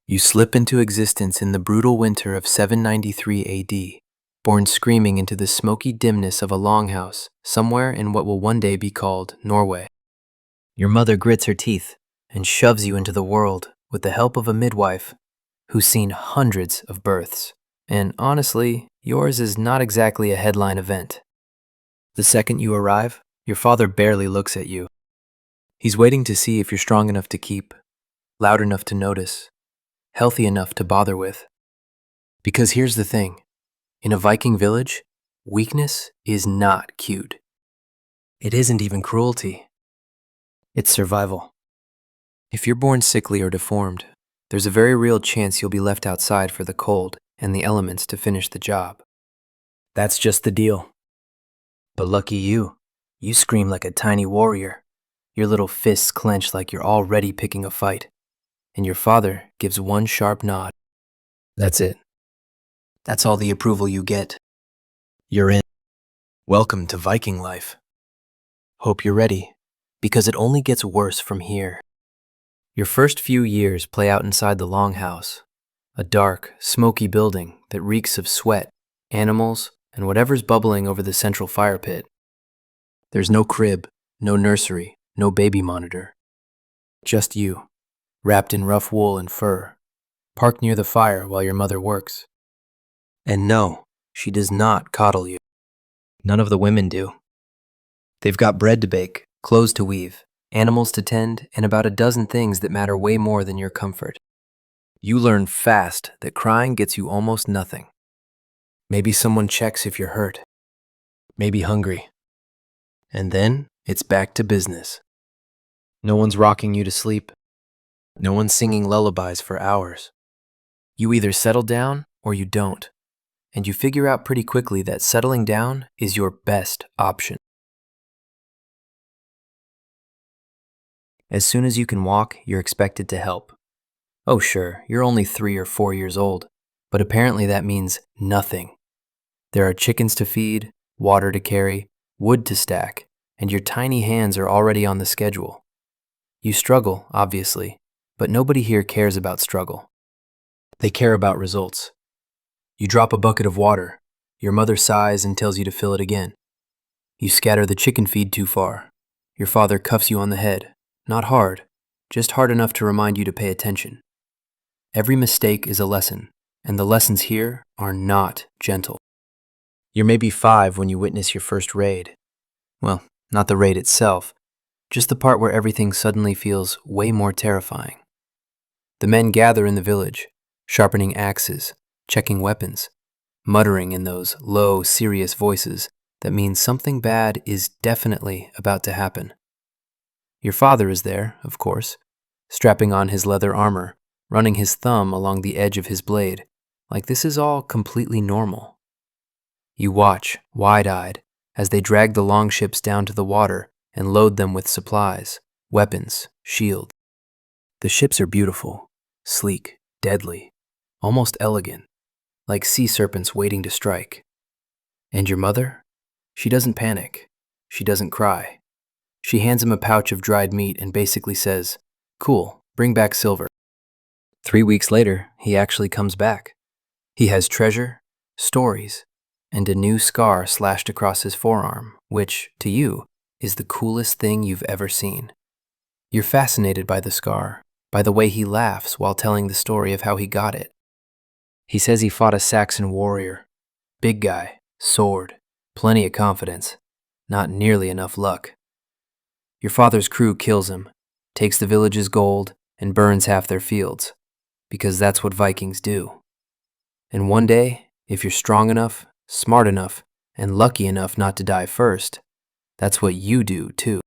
You slip into existence in the brutal winter of 793 AD, born screaming into the smoky dimness of a longhouse somewhere in what will one day be called Norway. Your mother grits her teeth and shoves you into the world with the help of a midwife who's seen hundreds of births. And honestly, yours is not exactly a headline event. The second you arrive, your father barely looks at you. He's waiting to see if you're strong enough to keep, loud enough to notice, healthy enough to bother with. Because here's the thing, in a Viking village, weakness is not cute. It isn't even cruelty. It's survival. If you're born sickly or deformed, there's a very real chance you'll be left outside for the cold and the elements to finish the job. That's just the deal. But lucky you scream like a tiny warrior. Your little fists clench like you're already picking a fight. And your father gives one sharp nod. That's it. That's all the approval you get. You're in. Welcome to Viking life. Hope you're ready, because it only gets worse from here. Your first few years play out inside the longhouse, a dark, smoky building that reeks of sweat, animals, and whatever's bubbling over the central fire pit. There's no crib, no nursery, no baby monitor. Just you, wrapped in rough wool and fur, parked near the fire while your mother works. And no, she does not coddle you. None of the women do. They've got bread to bake, clothes to weave, animals to tend, and about a dozen things that matter way more than your comfort. You learn fast that crying gets you almost nothing. Maybe someone checks if you're hurt. Maybe hungry. And then it's back to business. No one's rocking you to sleep. No one's singing lullabies for hours. You either settle down or you don't. And you figure out pretty quickly that settling down is your best option. As soon as you can walk, you're expected to help. Oh sure, you're only 3 or 4 years old, but apparently that means nothing. There are chickens to feed, water to carry, wood to stack, and your tiny hands are already on the schedule. You struggle, obviously, but nobody here cares about struggle. They care about results. You drop a bucket of water, your mother sighs and tells you to fill it again. You scatter the chicken feed too far. Your father cuffs you on the head. Not hard, just hard enough to remind you to pay attention. Every mistake is a lesson, and the lessons here are not gentle. You're maybe 5 when you witness your first raid. Well, not the raid itself, just the part where everything suddenly feels way more terrifying. The men gather in the village, sharpening axes, checking weapons, muttering in those low, serious voices that mean something bad is definitely about to happen. Your father is there, of course, strapping on his leather armor, running his thumb along the edge of his blade, like this is all completely normal. You watch, wide-eyed, as they drag the longships down to the water and load them with supplies, weapons, shields. The ships are beautiful, sleek, deadly, almost elegant, like sea serpents waiting to strike. And your mother? She doesn't panic. She doesn't cry. She hands him a pouch of dried meat and basically says, "Cool, bring back silver." 3 weeks later, he actually comes back. He has treasure, stories, and a new scar slashed across his forearm, which, to you, is the coolest thing you've ever seen. You're fascinated by the scar, by the way he laughs while telling the story of how he got it. He says he fought a Saxon warrior. Big guy, sword, plenty of confidence, not nearly enough luck. Your father's crew kills him, takes the village's gold, and burns half their fields, because that's what Vikings do. And one day, if you're strong enough, smart enough, and lucky enough not to die first, that's what you do too.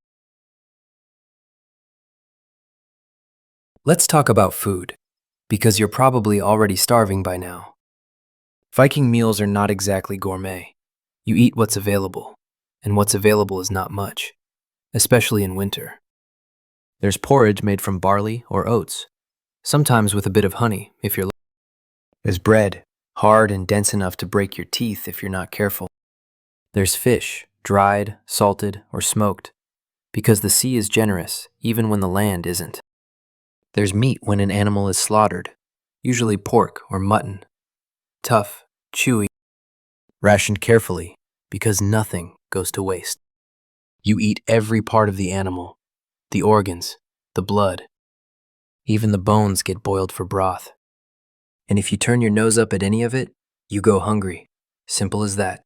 Let's talk about food, because you're probably already starving by now. Viking meals are not exactly gourmet. You eat what's available, and what's available is not much, especially in winter. There's porridge made from barley or oats, sometimes with a bit of honey if you're lucky. There's bread, hard and dense enough to break your teeth if you're not careful. There's fish, dried, salted, or smoked, because the sea is generous even when the land isn't. There's meat when an animal is slaughtered, usually pork or mutton. Tough, chewy, rationed carefully because nothing goes to waste. You eat every part of the animal, the organs, the blood. Even the bones get boiled for broth. And if you turn your nose up at any of it, you go hungry. Simple as that.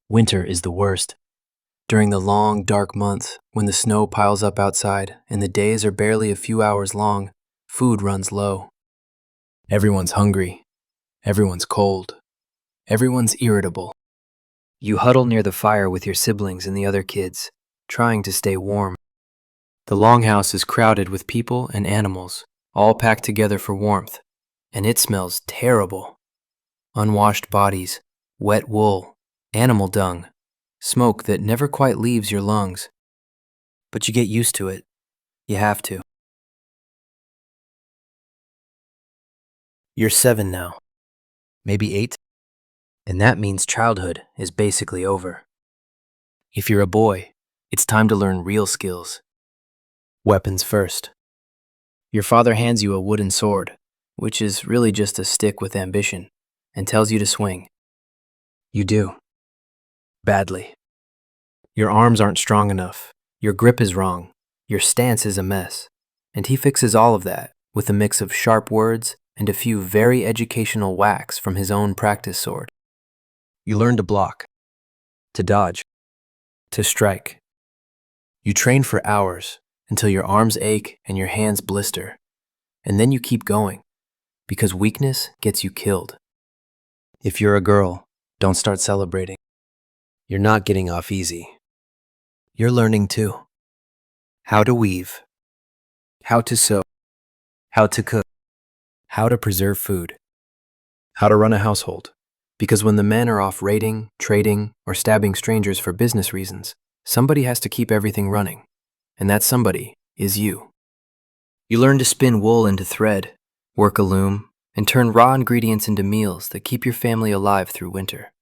Winter is the worst. During the long, dark months, when the snow piles up outside and the days are barely a few hours long, food runs low. Everyone's hungry. Everyone's cold. Everyone's irritable. You huddle near the fire with your siblings and the other kids, trying to stay warm. The longhouse is crowded with people and animals, all packed together for warmth, and it smells terrible. Unwashed bodies, wet wool, animal dung, smoke that never quite leaves your lungs. But you get used to it. You have to. You're 7 now, maybe 8, and that means childhood is basically over. If you're a boy, it's time to learn real skills. Weapons first. Your father hands you a wooden sword, which is really just a stick with ambition, and tells you to swing. You do. Badly. Your arms aren't strong enough, your grip is wrong, your stance is a mess, and he fixes all of that with a mix of sharp words and a few very educational whacks from his own practice sword. You learn to block, to dodge, to strike. You train for hours until your arms ache and your hands blister, and then you keep going, because weakness gets you killed. If you're a girl, don't start celebrating. You're not getting off easy. You're learning too. How to weave, how to sew, how to cook, how to preserve food, how to run a household. Because when the men are off raiding, trading, or stabbing strangers for business reasons, somebody has to keep everything running, and that somebody is you. You learn to spin wool into thread, work a loom, and turn raw ingredients into meals that keep your family alive through winter.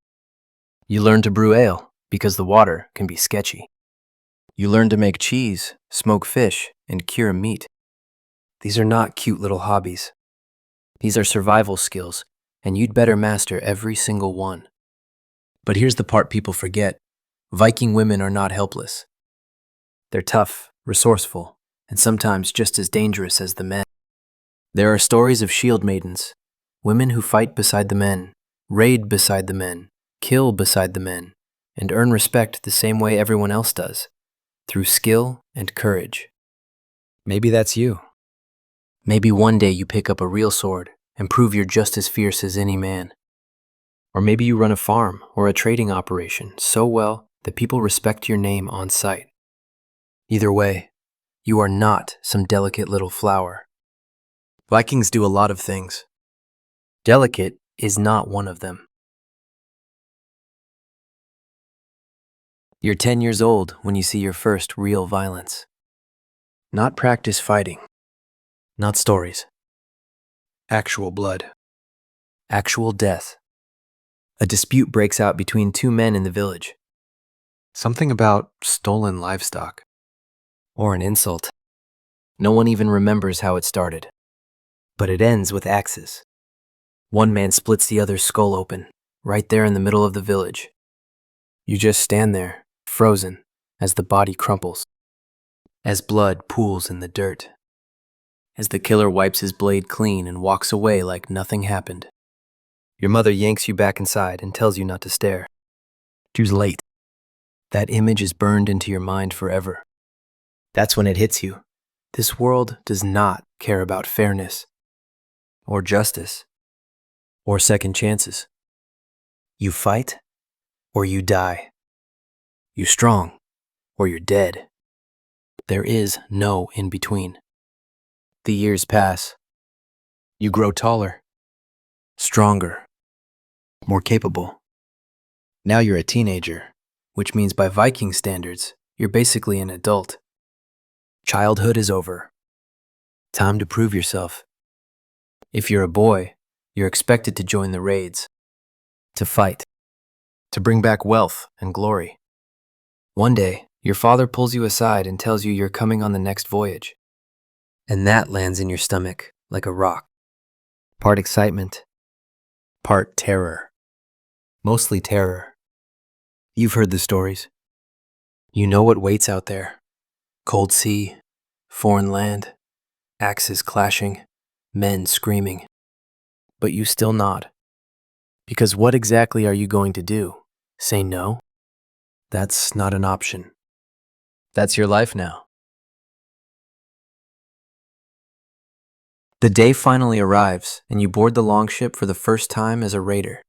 You learn to brew ale, because the water can be sketchy. You learn to make cheese, smoke fish, and cure meat. These are not cute little hobbies. These are survival skills, and you'd better master every single one. But here's the part people forget. Viking women are not helpless. They're tough, resourceful, and sometimes just as dangerous as the men. There are stories of shield maidens, women who fight beside the men, raid beside the men, kill beside the men, and earn respect the same way everyone else does, through skill and courage. Maybe that's you. Maybe one day you pick up a real sword and prove you're just as fierce as any man. Or maybe you run a farm or a trading operation so well that people respect your name on sight. Either way, you are not some delicate little flower. Vikings do a lot of things. Delicate is not one of them. You're 10 years old when you see your first real violence. Not practice fighting. Not stories. Actual blood. Actual death. A dispute breaks out between two men in the village. Something about stolen livestock. Or an insult. No one even remembers how it started. But it ends with axes. One man splits the other's skull open, right there in the middle of the village. You just stand there, frozen, as the body crumples. As blood pools in the dirt. As the killer wipes his blade clean and walks away like nothing happened. Your mother yanks you back inside and tells you not to stare. Too late. That image is burned into your mind forever. That's when it hits you. This world does not care about fairness, or justice, or second chances. You fight, or you die. You're strong, or you're dead. There is no in between. The years pass. You grow taller, stronger, more capable. Now you're a teenager, which means by Viking standards, you're basically an adult. Childhood is over. Time to prove yourself. If you're a boy, you're expected to join the raids, to fight, to bring back wealth and glory. One day, your father pulls you aside and tells you you're coming on the next voyage. And that lands in your stomach like a rock. Part excitement, part terror. Mostly terror. You've heard the stories. You know what waits out there. Cold sea, foreign land, axes clashing, men screaming. But you still nod. Because what exactly are you going to do? Say no? That's not an option. That's your life now. The day finally arrives, and you board the longship for the first time as a raider.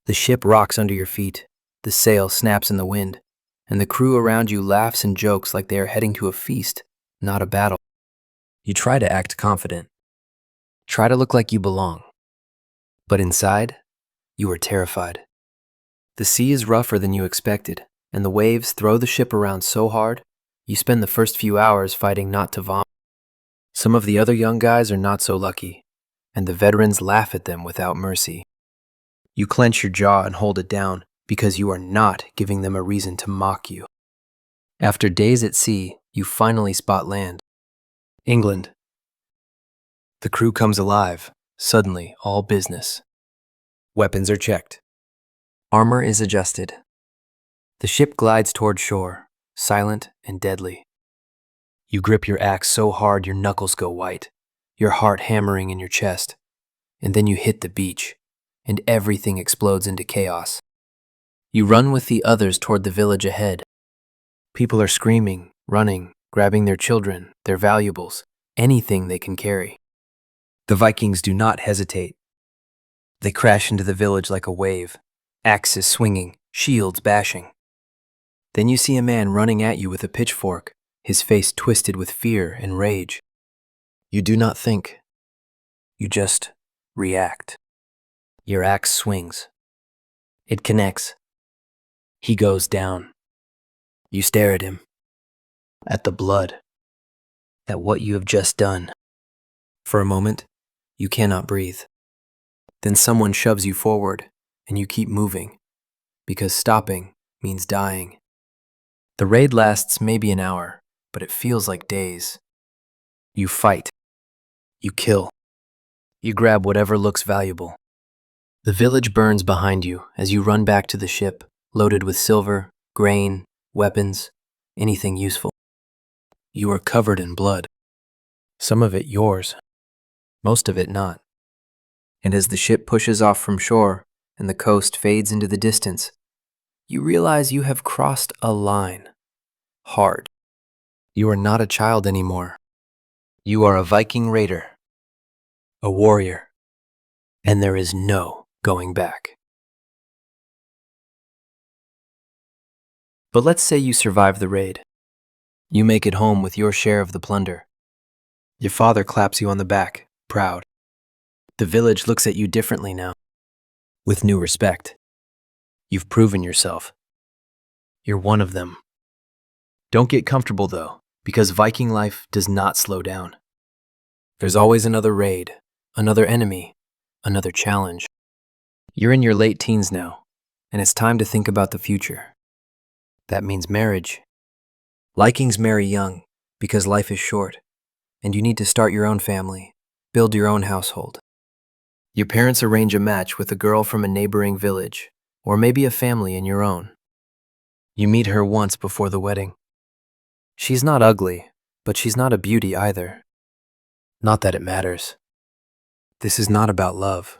The ship rocks under your feet, the sail snaps in the wind, and the crew around you laughs and jokes like they are heading to a feast, not a battle. You try to act confident. Try to look like you belong. But inside, you are terrified. The sea is rougher than you expected, and the waves throw the ship around so hard, you spend the first few hours fighting not to vomit. Some of the other young guys are not so lucky, and the veterans laugh at them without mercy. You clench your jaw and hold it down because you are not giving them a reason to mock you. After days at sea, you finally spot land. England. The crew comes alive, suddenly all business. Weapons are checked. Armor is adjusted. The ship glides toward shore, silent and deadly. You grip your axe so hard your knuckles go white, your heart hammering in your chest. And then you hit the beach, and everything explodes into chaos. You run with the others toward the village ahead. People are screaming, running, grabbing their children, their valuables, anything they can carry. The Vikings do not hesitate. They crash into the village like a wave, axes swinging, shields bashing. Then you see a man running at you with a pitchfork, his face twisted with fear and rage. You do not think. You just react. Your axe swings. It connects. He goes down. You stare at him. At the blood. At what you have just done. For a moment, you cannot breathe. Then someone shoves you forward, and you keep moving, because stopping means dying. The raid lasts maybe an hour, but it feels like days. You fight. You kill. You grab whatever looks valuable. The village burns behind you as you run back to the ship, loaded with silver, grain, weapons, anything useful. You are covered in blood. Some of it yours, most of it not. And as the ship pushes off from shore and the coast fades into the distance, you realize you have crossed a line. Hard. You are not a child anymore. You are a Viking raider, a warrior, and there is no going back. But let's say you survive the raid. You make it home with your share of the plunder. Your father claps you on the back, proud. The village looks at you differently now, with new respect. You've proven yourself. You're one of them. Don't get comfortable though, because Viking life does not slow down. There's always another raid, another enemy, another challenge. You're in your late teens now, and it's time to think about the future. That means marriage. Vikings marry young, because life is short, and you need to start your own family, build your own household. Your parents arrange a match with a girl from a neighboring village, or maybe a family in your own. You meet her once before the wedding. She's not ugly, but she's not a beauty either. Not that it matters. This is not about love.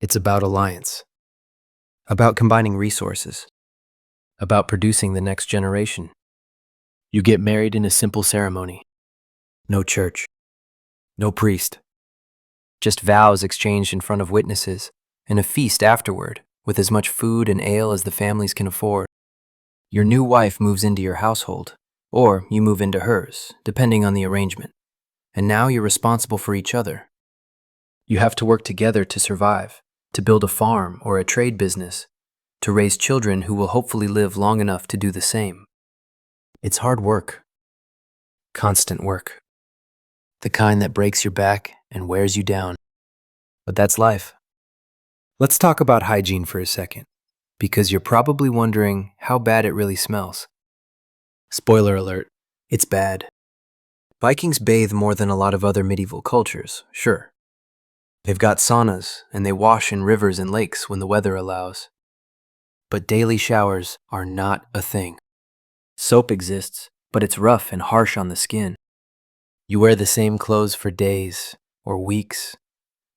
It's about alliance. About combining resources. About producing the next generation. You get married in a simple ceremony. No church. No priest. Just vows exchanged in front of witnesses, and a feast afterward, with as much food and ale as the families can afford. Your new wife moves into your household, or you move into hers, depending on the arrangement. And now you're responsible for each other. You have to work together to survive, to build a farm or a trade business, to raise children who will hopefully live long enough to do the same. It's hard work. Constant work. The kind that breaks your back and wears you down. But that's life. Let's talk about hygiene for a second, because you're probably wondering how bad it really smells. Spoiler alert, it's bad. Vikings bathe more than a lot of other medieval cultures, sure. They've got saunas, and they wash in rivers and lakes when the weather allows. But daily showers are not a thing. Soap exists, but it's rough and harsh on the skin. You wear the same clothes for days or weeks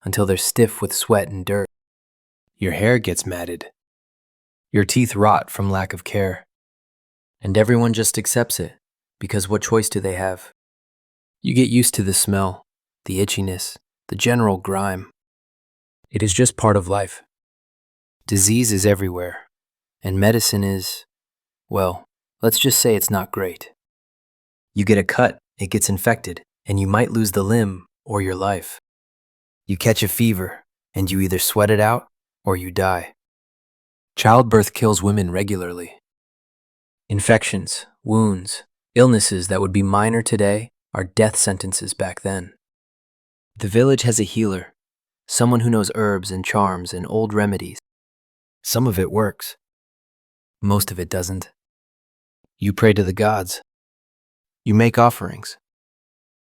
until they're stiff with sweat and dirt. Your hair gets matted. Your teeth rot from lack of care. And everyone just accepts it, because what choice do they have? You get used to the smell, the itchiness, the general grime. It is just part of life. Disease is everywhere, and medicine is, well, let's just say it's not great. You get a cut, it gets infected, and you might lose the limb or your life. You catch a fever, and you either sweat it out or you die. Childbirth kills women regularly. Infections, wounds, illnesses that would be minor today are death sentences back then. The village has a healer, someone who knows herbs and charms and old remedies. Some of it works. Most of it doesn't. You pray to the gods. You make offerings.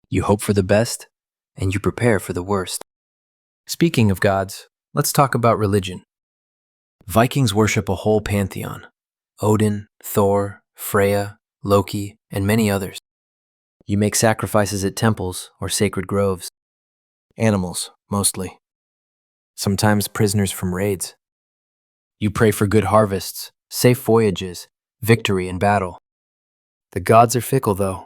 You hope for the best, and you prepare for the worst. Speaking of gods, let's talk about religion. Vikings worship a whole pantheon: Odin, Thor, Freya, Loki, and many others. You make sacrifices at temples or sacred groves. Animals, mostly. Sometimes prisoners from raids. You pray for good harvests, safe voyages, victory in battle. The gods are fickle, though.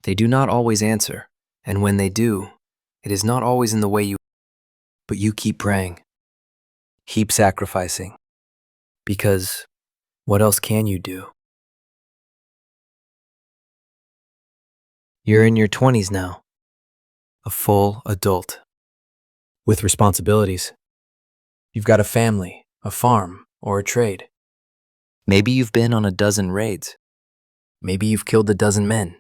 They do not always answer, and when they do, it is not always in the way you. But you keep praying. Keep sacrificing. Because what else can you do? You're in your 20s now, a full adult, with responsibilities. You've got a family, a farm, or a trade. Maybe you've been on a dozen raids. Maybe you've killed a dozen men.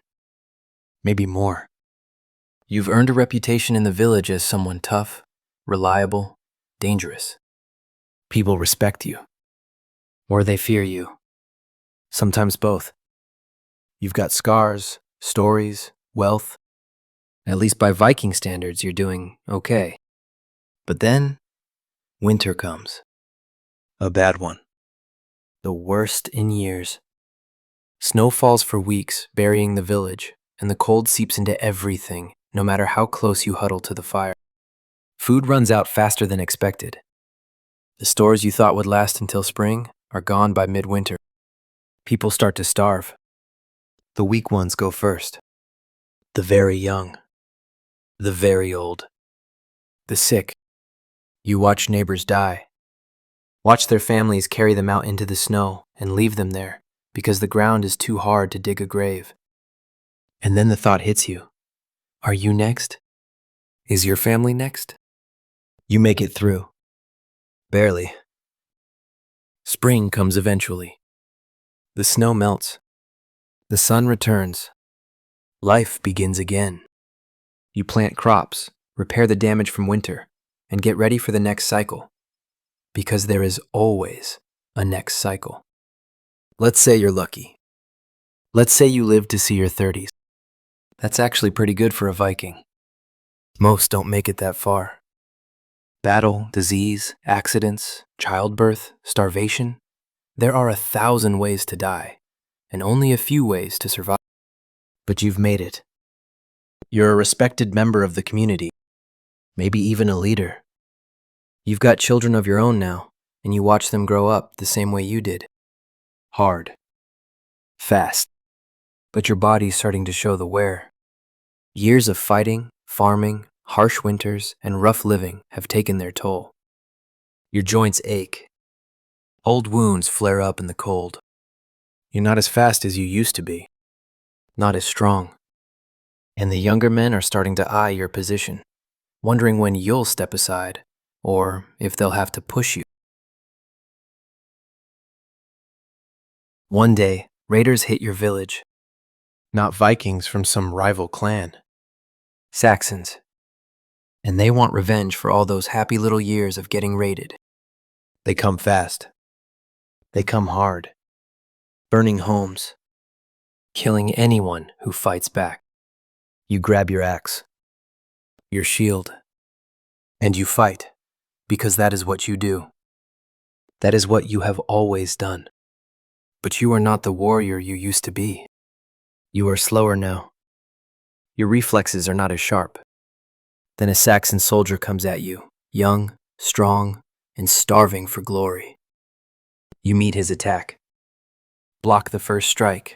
Maybe more. You've earned a reputation in the village as someone tough, reliable, dangerous. People respect you. Or they fear you. Sometimes both. You've got scars, stories, wealth. At least by Viking standards, you're doing okay. But then, winter comes. A bad one. The worst in years. Snow falls for weeks, burying the village, and the cold seeps into everything, no matter how close you huddle to the fire. Food runs out faster than expected. The stores you thought would last until spring are gone by midwinter. People start to starve. The weak ones go first. The very young. The very old. The sick. You watch neighbors die. Watch their families carry them out into the snow and leave them there because the ground is too hard to dig a grave. And then the thought hits you. Are you next? Is your family next? You make it through. Barely. Spring comes eventually. The snow melts. The sun returns. Life begins again. You plant crops, repair the damage from winter, and get ready for the next cycle. Because there is always a next cycle. Let's say you're lucky. Let's say you live to see your 30s. That's actually pretty good for a Viking. Most don't make it that far. Battle, disease, accidents, childbirth, starvation. There are 1,000 ways to die, and only a few ways to survive. But you've made it. You're a respected member of the community, maybe even a leader. You've got children of your own now, and you watch them grow up the same way you did. Hard. Fast. But your body's starting to show the wear. Years of fighting, farming, harsh winters, and rough living have taken their toll. Your joints ache. Old wounds flare up in the cold. You're not as fast as you used to be. Not as strong. And the younger men are starting to eye your position, wondering when you'll step aside, or if they'll have to push you. One day, raiders hit your village. Not Vikings from some rival clan. Saxons. And they want revenge for all those happy little years of getting raided. They come fast. They come hard. Burning homes. Killing anyone who fights back. You grab your axe. Your shield. And you fight, because that is what you do. That is what you have always done. But you are not the warrior you used to be. You are slower now. Your reflexes are not as sharp. Then a Saxon soldier comes at you, young, strong, and starving for glory. You meet his attack. Block the first strike.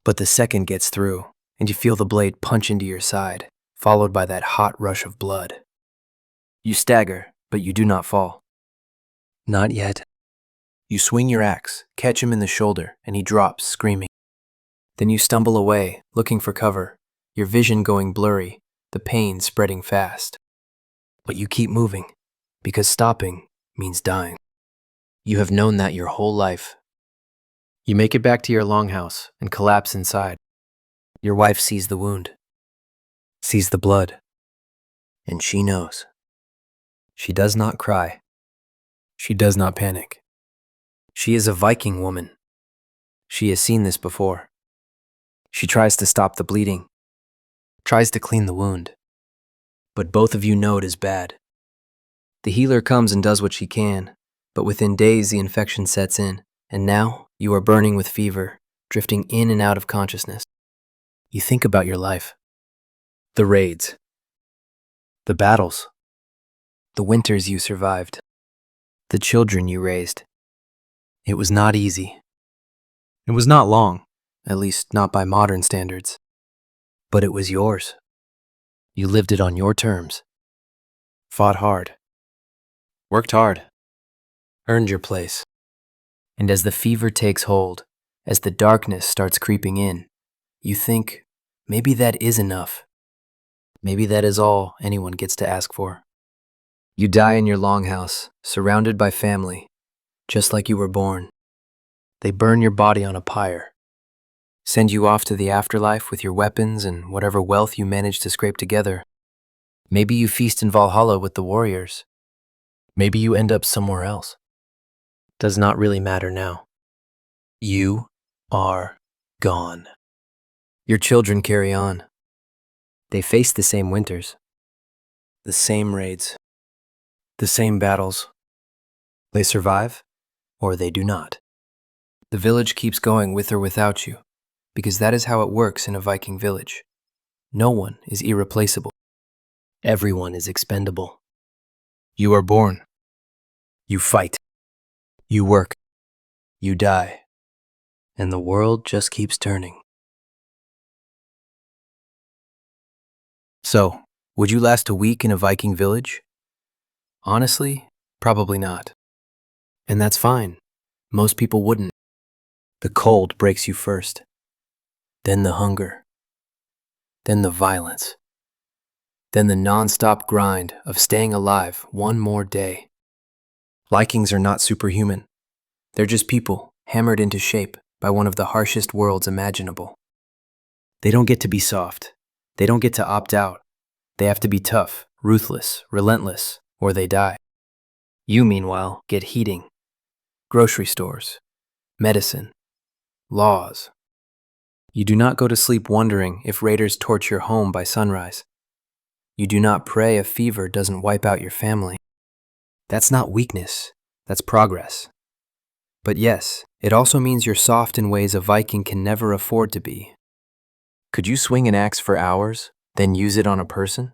But the second gets through, and you feel the blade punch into your side, followed by that hot rush of blood. You stagger, but you do not fall. Not yet. You swing your axe, catch him in the shoulder, and he drops, screaming. Then you stumble away, looking for cover, your vision going blurry, the pain spreading fast. But you keep moving, because stopping means dying. You have known that your whole life. You make it back to your longhouse and collapse inside. Your wife sees the wound, sees the blood, and she knows. She does not cry. She does not panic. She is a Viking woman. She has seen this before. She tries to stop the bleeding, tries to clean the wound. But both of you know it is bad. The healer comes and does what she can, but within days the infection sets in, and now you are burning with fever, drifting in and out of consciousness. You think about your life. The raids. The battles. The winters you survived. The children you raised. It was not easy. It was not long, at least not by modern standards. But it was yours. You lived it on your terms. Fought hard. Worked hard. Earned your place. And as the fever takes hold, as the darkness starts creeping in, you think, maybe that is enough. Maybe that is all anyone gets to ask for. You die in your longhouse, surrounded by family, just like you were born. They burn your body on a pyre, send you off to the afterlife with your weapons and whatever wealth you managed to scrape together. Maybe you feast in Valhalla with the warriors. Maybe you end up somewhere else. Does not really matter now. You are gone. Your children carry on. They face the same winters, the same raids, the same battles. They survive, or they do not. The village keeps going with or without you, because that is how it works in a Viking village. No one is irreplaceable. Everyone is expendable. You are born. You fight. You work. You die. And the world just keeps turning. So, would you last a week in a Viking village? Honestly, probably not. And that's fine. Most people wouldn't. The cold breaks you first. Then the hunger. Then the violence. Then the non-stop grind of staying alive one more day. Vikings are not superhuman. They're just people hammered into shape by one of the harshest worlds imaginable. They don't get to be soft. They don't get to opt out. They have to be tough, ruthless, relentless, or they die. You, meanwhile, get heating. Grocery stores. Medicine. Laws. You do not go to sleep wondering if raiders torch your home by sunrise. You do not pray a fever doesn't wipe out your family. That's not weakness, that's progress. But yes, it also means you're soft in ways a Viking can never afford to be. Could you swing an axe for hours, then use it on a person?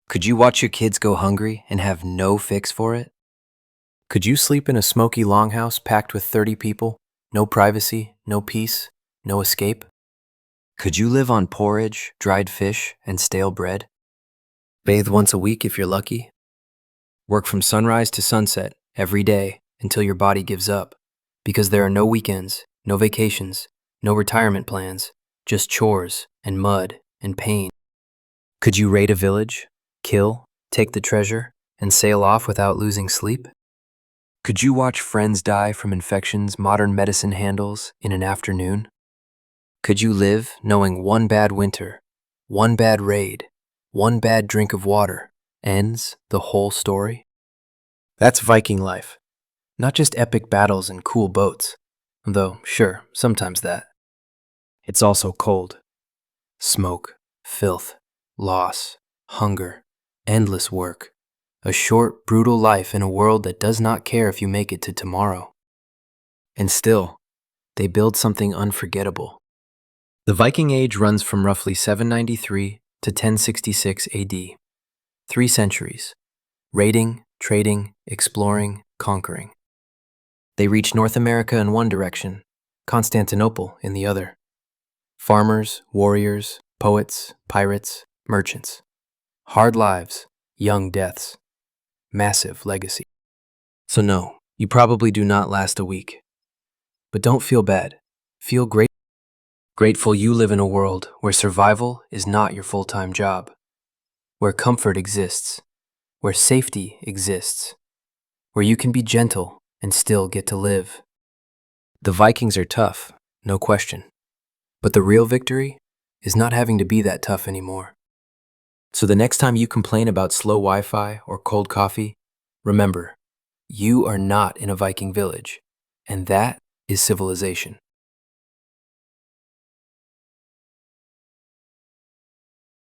Could you watch your kids go hungry and have no fix for it? Could you sleep in a smoky longhouse packed with 30 people, no privacy, no peace, no escape? Could you live on porridge, dried fish, and stale bread? Bathe once a week if you're lucky? Work from sunrise to sunset every day until your body gives up, because there are no weekends, no vacations, no retirement plans, just chores and mud and pain. Could you raid a village, kill, take the treasure, and sail off without losing sleep? Could you watch friends die from infections modern medicine handles in an afternoon? Could you live knowing one bad winter, one bad raid, one bad drink of water ends the whole story? That's Viking life. Not just epic battles and cool boats, though sure, sometimes that. It's also cold. Smoke, filth, loss, hunger, endless work, A short, brutal life in a world that does not care if you make it to tomorrow. And still, they build something unforgettable. The Viking Age runs from roughly 793 to 1066 AD. 3 centuries. Raiding, trading, exploring, conquering. They reach North America in one direction, Constantinople in the other. Farmers, warriors, poets, pirates, merchants. Hard lives, young deaths. Massive legacy. So no, you probably do not last a week. But don't feel bad. Feel grateful you live in a world where survival is not your full-time job, where comfort exists, where safety exists, where you can be gentle and still get to live. The Vikings are tough, no question. But the real victory is not having to be that tough anymore. So the next time you complain about slow Wi-Fi or cold coffee, remember, you are not in a Viking village, and that is civilization.